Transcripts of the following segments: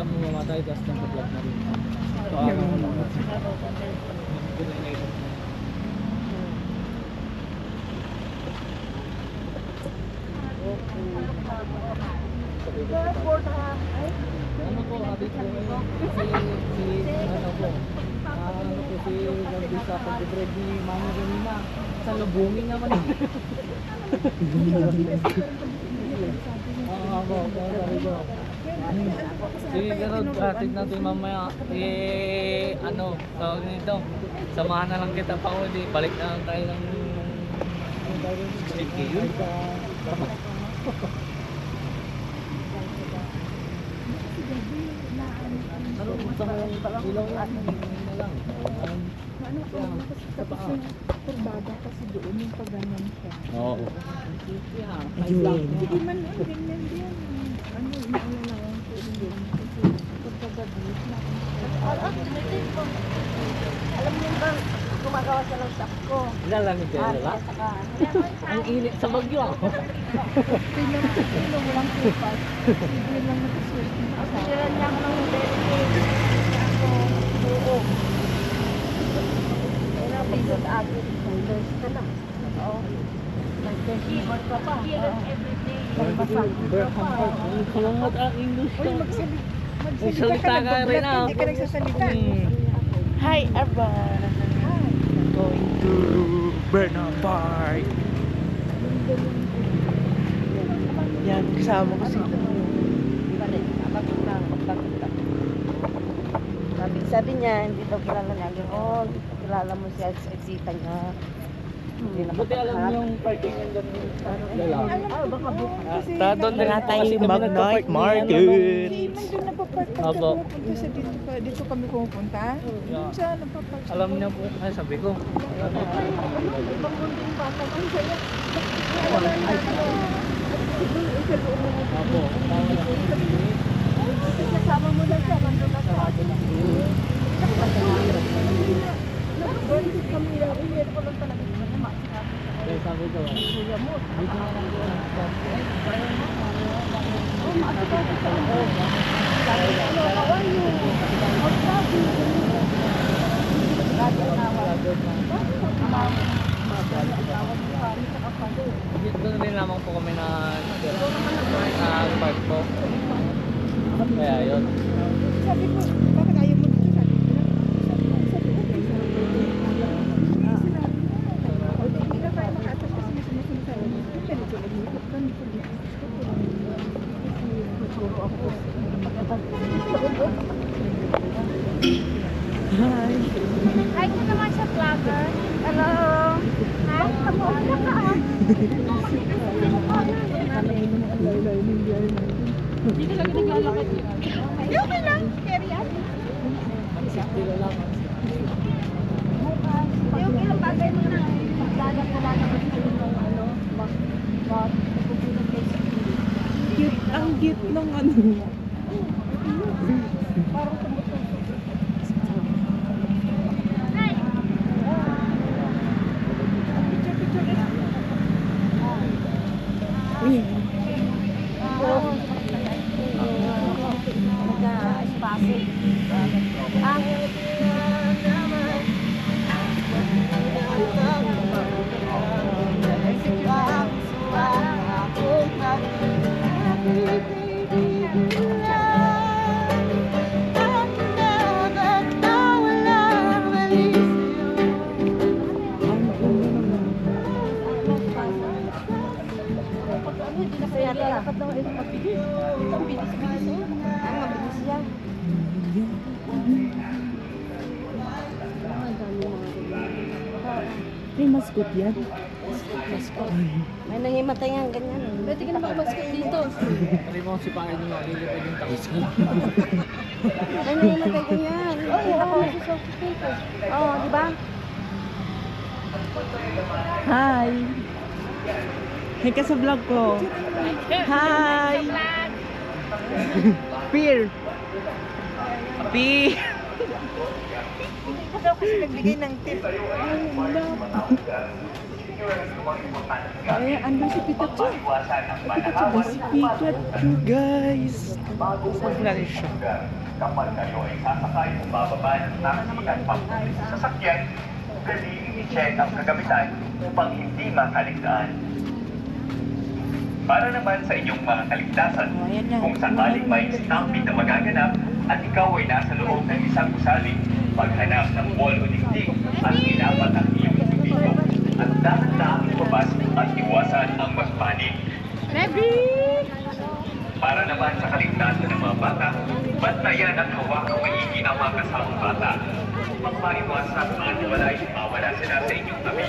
mo mamatay, tapos nag-vlog na rin. So, ako lang. Ano po, habit ko ngayon? Si Randy sa pag-bread ni Mami Renina. Sa lubungin naman eh. Oo po, sabi ko. Sige, pero tignan natin mamaya. Ano, tawag nito. Samahan na lang kita pa ulit. Balik na lang tayo ng city yun. Ano, gusto ko yung ilaw yan. Na lang. Ano ko, tapos yung turbada kasi doon yung paganan siya. Oo. Hindi man, ganyan din. Ano, inaalala lang ko din. Kasi pagkagabi, Alam niyo ba, gumagawa siya ng sakko. Lalamig kayo nila? Ang init sa bagyo ako. Pilo mo lang kupas. Sige lang nakasuot. Siya niya ako ng delicate. Ako, buo. Kaya nabigot atin. Nanders ka na. Oo. Nag-keyboard ka pa. Kalangot ang English Uy, ko. magsalita ka Magsalita ka rin nagbablog, ah. hindi ka nagsasalita. Hi everyone! Going to Bernal Park. Yan, kasama ko sila. Sabi niya, hindi daw kilala niya. Oh, kilala mo siya sa eksita niya. Buti alam niyo yung parking yan doon. Baka bukas. Doon na tayo Kasi sa kami Mag nagpa-park Night ni Market. Nandun napapark pagka Opo. pumupunta sa dito kami pumupunta. Doon siya napapark. Alam niya po, ay sabi ko. Ibang munding bata kung sa'yo. Opo. Kasama mo lang siya, nandun na siya. Kami lang, hindi ko lang talaga Kaya sabi ko, kuya mo. dito na lang doon. Oh, maasikaso siya. Sabi ko, ano, how are you? Magsabi. Lagi ang awa. Doon rin lamang po kami na park po. Kaya yun. Sabi ko, bakit ayaw mo dito? Sabi ko, hindi na tayo makaatas kasi may sumusunod sa inyo. Pero ito, nag-iikot ka, hindi ko dito. Naturo ako. Hi! Hi ko naman sa vlogger. Hello. Hi. Kamu na ka. Hindi ka lagi naglalakad. Okay lang. Carry on. Yung ilang bagay mo na. Magdalag wala naman yung ano. Cute, ang cute ng ano. Parang tumutulog. Nag-espasyo. Dapat daw ay mabilis. Ang bilis-bilis oh. Ang mabilis yan. May mascot yan. May nangimatay nga ganyan. Pwede ka na makabasket dito. Pwede mo si Pangay yung malilipad yung takos ko. May nangimatay ganyan. Kita ko sa social. Oo, di ba? Hi! Hi ka sa vlog ko. Hi! Peer! Peer! Hindi ko daw kasi nagbigay ng tip. Eh, andun si Pikachu. Ito ba si Pikachu, guys? Saan na rin siya? Kapag kayo ay sasakay o bababa ng taxi at pampublik sa sasakyan, galing i-check ang kagamitan upang hindi makaligtaan. Para naman sa inyong mga kaligtasan, kung sakaling may stampede na magaganap at ikaw ay nasa loob ng isang gusali, maghanap ng wall o dingding at ilapat ang iyong dito at dahan-dahang ibabas at iwasan ang mas panig. Para naman sa kaligtasan ng mga bata, bantayan at hawakang maigi ang mga kasamang bata. Magpaiwasan at walay mawala sila sa inyong tabi.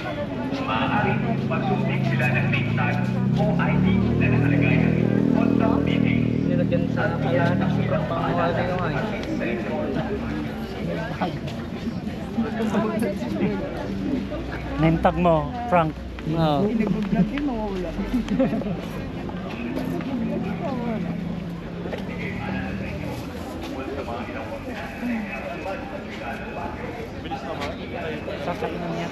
Maaaring magsumbing sila ng name tag o ID na nakalagay ng inyong contact details. Nilagyan sa kalahan ng pangawala yung ay. Name tag mo, Frank. Oo. Nag-vlog din, mawawala. Sasakyan niya.